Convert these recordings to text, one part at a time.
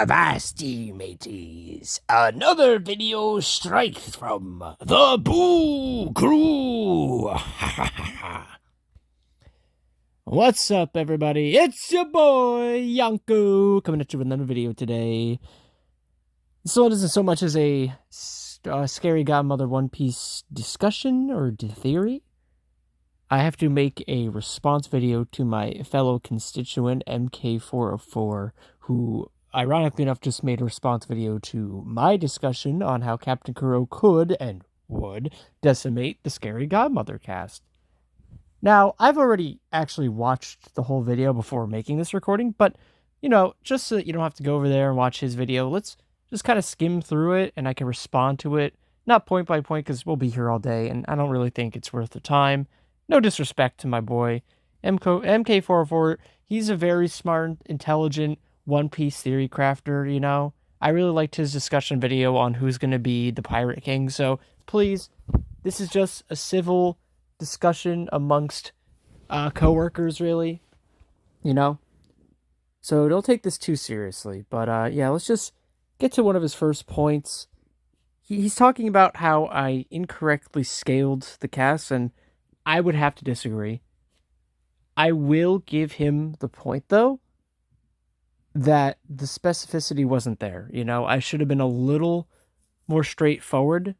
Avasti, mateys. Another video strike from the Boo Crew. What's up, everybody? It's your boy, Yonko, coming at you with another video today. This one isn't so much as a scary Godmother One Piece discussion or theory. I have to make a response video to my fellow constituent, MK404, who ironically enough just made a response video to my discussion on how Captain Kuro could and would decimate the Scary Godmother cast. Now, I've already actually watched the whole video before making this recording, but, just so that you don't have to go over there and watch his video, let's just kind of skim through it and I can respond to it, not point by point because we'll be here all day and I don't really think it's worth the time. No disrespect to my boy, MK404. He's a very smart, intelligent One Piece theory crafter, I really liked his discussion video on who's going to be the Pirate King, so please, this is just a civil discussion amongst co-workers, really, So don't take this too seriously, but yeah, let's just get to one of his first points. He's talking about how I incorrectly scaled the cast, and I would have to disagree. I will give him the point, though, that the specificity wasn't there. I should have been a little more straightforward,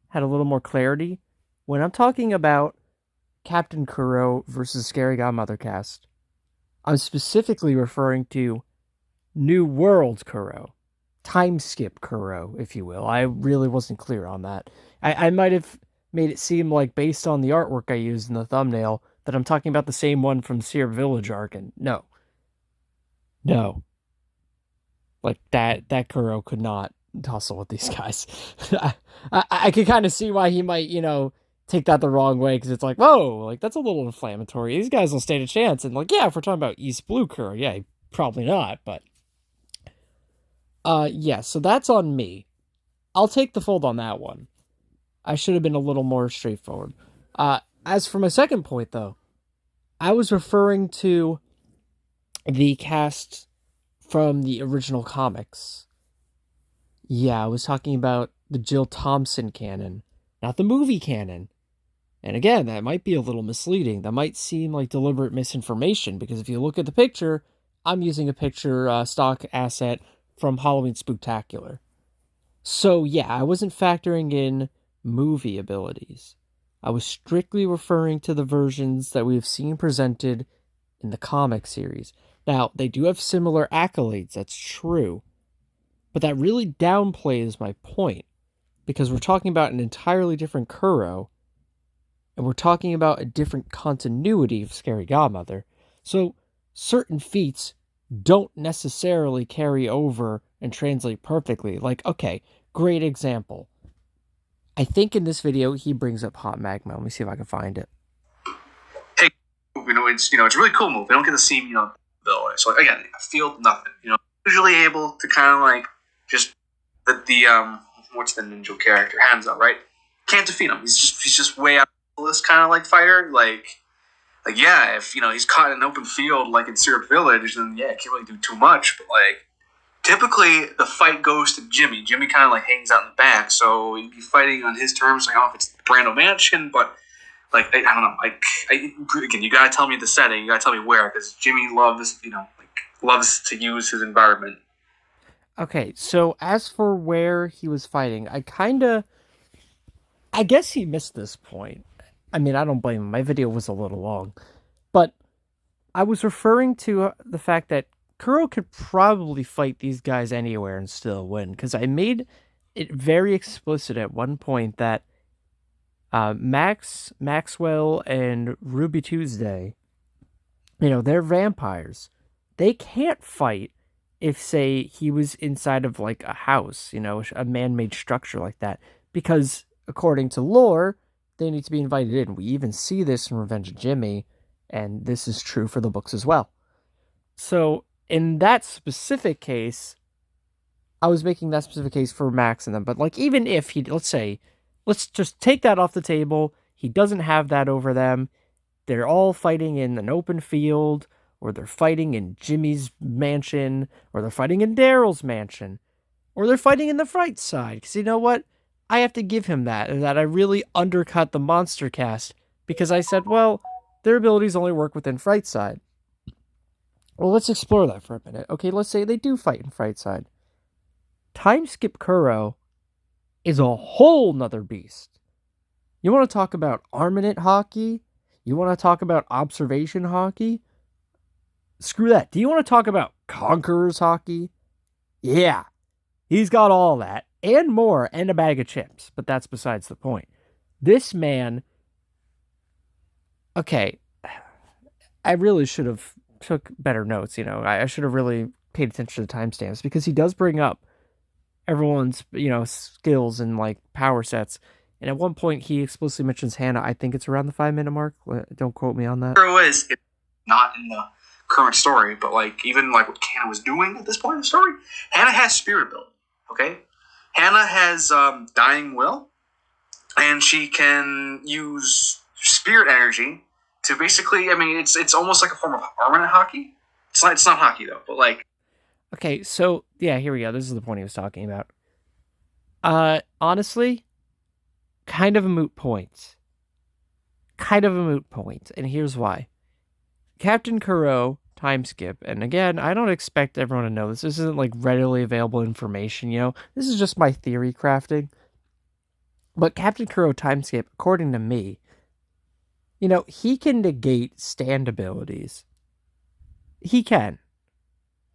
had a little more clarity. When I'm talking about Captain Kuro versus Scary Godmother cast, I'm specifically referring to New World Kuro. Time skip Kuro, if you will. I really wasn't clear on that. I might have made it seem like, based on the artwork I used in the thumbnail, that I'm talking about the same one from Seer Village arc, and no. Like, that Kuro could not tussle with these guys. I could kind of see why he might, take that the wrong way, because it's like, whoa, like, that's a little inflammatory. These guys will stand a chance, and like, yeah, if we're talking about East Blue Kuro, yeah, probably not, but yeah, so that's on me. I'll take the fold on that one. I should have been a little more straightforward. As for my second point, though, I was referring to the cast from the original comics. Yeah, I was talking about the Jill Thompson canon, not the movie canon. And again, that might be a little misleading. That might seem like deliberate misinformation, because if you look at the picture, I'm using a picture stock asset from Halloween Spooktacular. So yeah, I wasn't factoring in movie abilities. I was strictly referring to the versions that we have seen presented in the comic series. Now, they do have similar accolades, that's true, but that really downplays my point, because we're talking about an entirely different Kuro, and we're talking about a different continuity of Scary Godmother, so certain feats don't necessarily carry over and translate perfectly. Like, okay, great example. I think in this video he brings up Hot Magma. Let me see if I can find it. Hey, it's a really cool move. We don't get to see the ability. So again, I feel nothing. Usually able to kind of like just the what's the ninja character? Hanzo, right? Can't defeat him. He's just way out of this kind of like fighter. Like yeah, if he's caught in an open field like in Syrup Village, then yeah, can't really do too much. But like, typically the fight goes to Jimmy. Jimmy kind of like hangs out in the back, so he'd be fighting on his terms. Like, I don't know if it's Brando Mansion, but like I don't know. Again, you gotta tell me the setting. You gotta tell me where, because Jimmy loves loves to use his environment. Okay, so as for where he was fighting, I guess he missed this point. I mean, I don't blame him. My video was a little long. But I was referring to the fact that Kuro could probably fight these guys anywhere and still win, because I made it very explicit at one point that Maxwell, and Ruby Tuesday, they're vampires. They can't fight if, say, he was inside of, like, a house, a man-made structure like that, because according to lore, they need to be invited in. We even see this in Revenge of Jimmy, and this is true for the books as well. So, in that specific case, I was making that specific case for Max and them, but, like, even if let's just take that off the table, he doesn't have that over them, they're all fighting in an open field, or they're fighting in Jimmy's mansion, or they're fighting in Daryl's mansion, or they're fighting in the Fright side. Because you know what? I have to give him that I really undercut the monster cast because I said, well, their abilities only work within Fright side. Well, let's explore that for a minute. Okay, let's say they do fight in Fright side. Time skip Kuro is a whole nother beast. You want to talk about armament hockey? You want to talk about observation hockey? Screw that. Do you want to talk about conquerors hockey? Yeah, he's got all that and more and a bag of chips, but that's besides the point. This man, okay, I really should have took better notes, I should have really paid attention to timestamps because he does bring up everyone's, skills and like power sets. And at one point he explicitly mentions Hannah. I think it's around the 5-minute mark. Don't quote me on that. Kuro is not in the current story, but like even like what Hannah was doing at this point in the story, Hannah has spirit ability. Okay, Hannah has dying will, and she can use spirit energy to basically. I mean, it's almost like a form of armament hockey. It's not hockey though, but like. Okay, so yeah, here we go. This is the point he was talking about. Honestly, kind of a moot point. Kind of a moot point, and here's why. Captain Kuro time skip, and again, I don't expect everyone to know this. This isn't like readily available information, This is just my theory crafting. But Captain Kuro time skip, according to me, he can negate stand abilities. He can.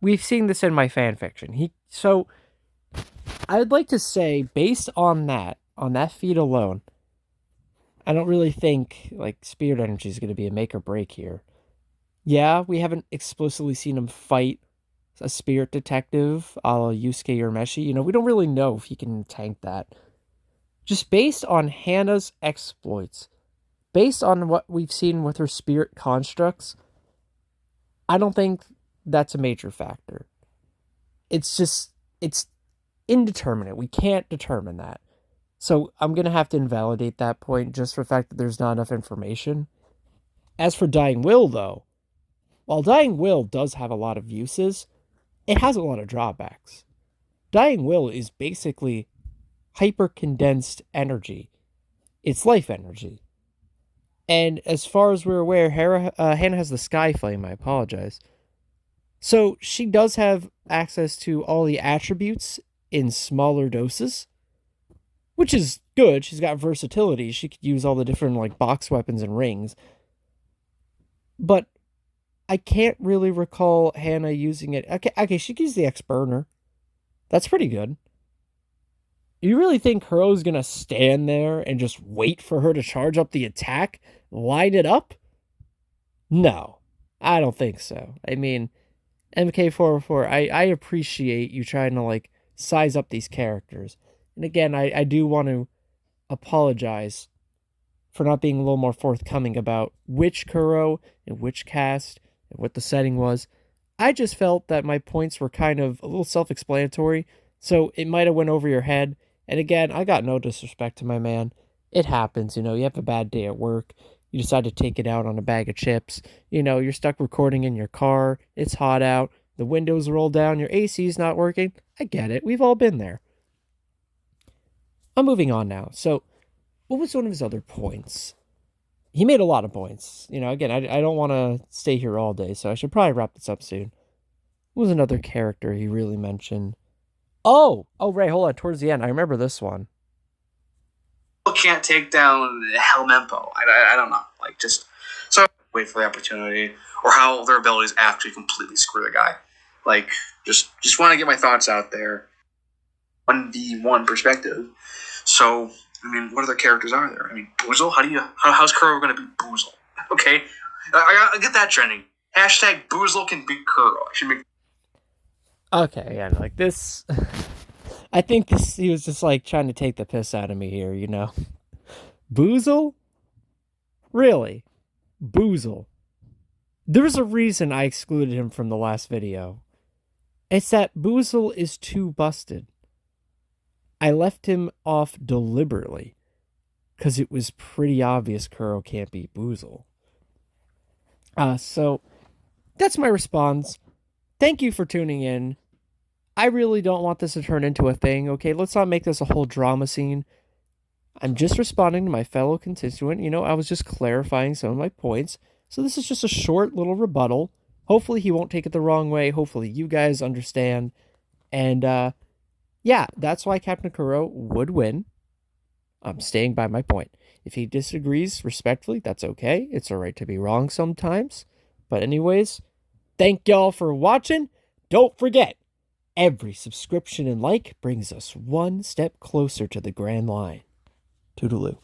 We've seen this in my fan fiction. So I would like to say, based on that feat alone, I don't really think like spirit energy is going to be a make or break here. Yeah, we haven't explicitly seen him fight a spirit detective, a la Yusuke Urameshi. We don't really know if he can tank that. Just based on Hannah's exploits, based on what we've seen with her spirit constructs, I don't think that's a major factor. It's indeterminate. We can't determine that. So I'm going to have to invalidate that point just for the fact that there's not enough information. As for Dying Will, though, while Dying Will does have a lot of uses, it has a lot of drawbacks. Dying Will is basically hyper-condensed energy. It's life energy. And as far as we're aware, Hannah has the Sky Flame, I apologize. So she does have access to all the attributes in smaller doses, which is good. She's got versatility. She could use all the different like box weapons and rings. But I can't really recall Hannah using it. Okay, she could use the X-Burner. That's pretty good. You really think Kuro's gonna stand there and just wait for her to charge up the attack? Line it up? No, I don't think so. I mean, MK404, I appreciate you trying to like size up these characters. And again, I do want to apologize for not being a little more forthcoming about which Kuro and which cast and what the setting was. I just felt that my points were kind of a little self-explanatory, so it might have went over your head. And again, I got no disrespect to my man. It happens, you have a bad day at work. You decide to take it out on a bag of chips. You're stuck recording in your car. It's hot out. The windows roll down. Your AC's not working. I get it. We've all been there. I'm moving on now. So, what was one of his other points? He made a lot of points. Again, I don't want to stay here all day, so I should probably wrap this up soon. What was another character he really mentioned? Oh, right, hold on. Towards the end, I remember this one. Can't take down Helmempo. I don't know. Like, just so wait for the opportunity, or how their abilities actually completely screw the guy. Like, just want to get my thoughts out there. 1v1 perspective. So, I mean, what other characters are there? I mean, Boozle? How's Kuro going to beat Boozle? Okay, I get that trending. Hashtag Boozle can beat Kuro. I should make. Okay, yeah, like this. I think he was just like trying to take the piss out of me here, Boozle? Really? Boozle. There's a reason I excluded him from the last video. It's that Boozle is too busted. I left him off deliberately because it was pretty obvious Kuro can't beat Boozle. So that's my response. Thank you for tuning in. I really don't want this to turn into a thing, okay? Let's not make this a whole drama scene. I'm just responding to my fellow constituent. I was just clarifying some of my points. So this is just a short little rebuttal. Hopefully he won't take it the wrong way. Hopefully you guys understand. And yeah, that's why Captain Kuro would win. I'm staying by my point. If he disagrees respectfully, that's okay. It's all right to be wrong sometimes. But anyways, thank y'all for watching. Don't forget, every subscription and like brings us one step closer to the grand line. Toodaloo.